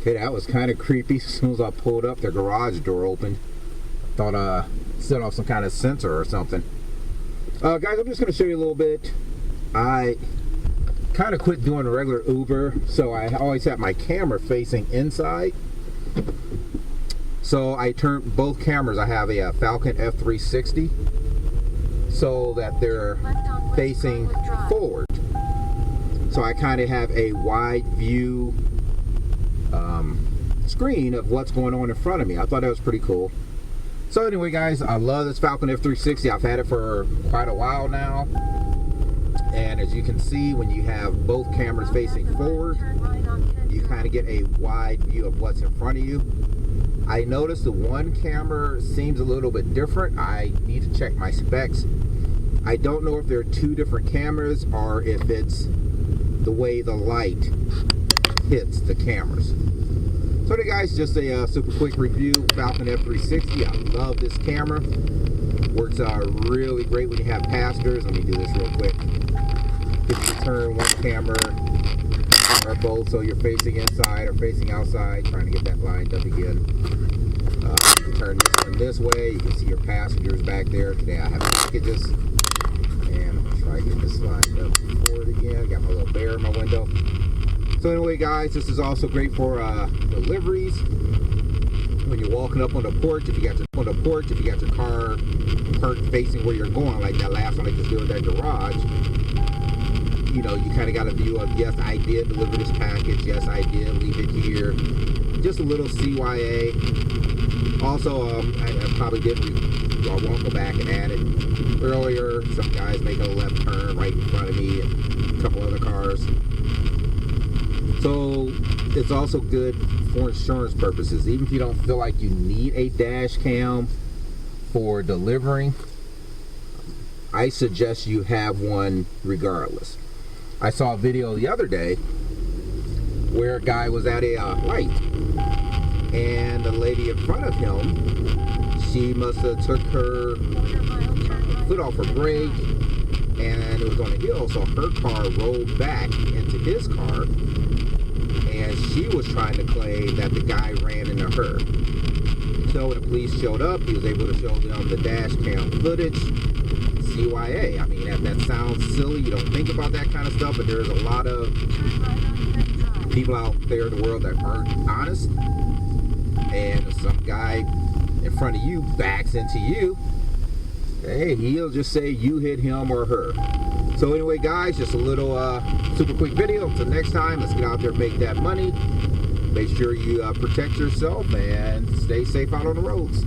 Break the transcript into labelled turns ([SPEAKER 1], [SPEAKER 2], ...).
[SPEAKER 1] Okay, that was kind of creepy. As soon as I pulled up, their garage door opened. Thought set off some kind of sensor or something. Guys, I'm just going to show you a little bit. I kind of quit doing regular Uber, so I always have my camera facing inside. So I turned both cameras. I have a Falcon F-360 so that they're facing forward. So I kind of have a wide view screen of what's going on in front of me. I thought that was pretty cool. So anyway, guys, I love this Falcon F-360. I've had it for quite a while now. And as you can see, when you have both cameras facing forward, you kind of get a wide view of what's in front of you. I noticed the one camera seems a little bit different. I need to check my specs. I don't know if there are two different cameras or if it's the way the light hits the cameras. So anyway, guys, just a super quick review. Falcon F-360. I love this camera. Works really great when you have passengers. Let me do this real quick. If you turn one camera or both, so you're facing inside or facing outside, trying to get that lined up again. You can turn this one this way. You can see your passengers back there. Today I have packages. And I'm going to try to get this lined up forward again. Got my little bear in my window. So anyway, guys, this is also great for deliveries. When you're walking up on the porch, if you got your car parked facing where you're going, like that last one I just did with that garage, you know, you kind of got a view of, yes, I did deliver this package. Yes, I did leave it here. Just a little CYA. Also, I probably didn't, I won't go back and add it. Earlier, some guys making a left turn right in front of me and a couple other cars. So it's also good for insurance purposes. Even if you don't feel like you need a dash cam for delivering, I suggest you have one regardless. I saw a video the other day where a guy was at a light, and the lady in front of him, she must have took her foot off her brake, and it was on a hill, so her car rolled back into his car, and she was trying to claim that the guy ran into her. So when the police showed up, he was able to show them the dash cam footage. CYA. I mean, that sounds silly. You don't think about that kind of stuff, but there's a lot of people out there in the world that aren't honest. And if some guy in front of you backs into you, hey, he'll just say you hit him or her. So anyway, guys, just a little super quick video. Until next time, let's get out there and make that money. Make sure you protect yourself and stay safe out on the roads.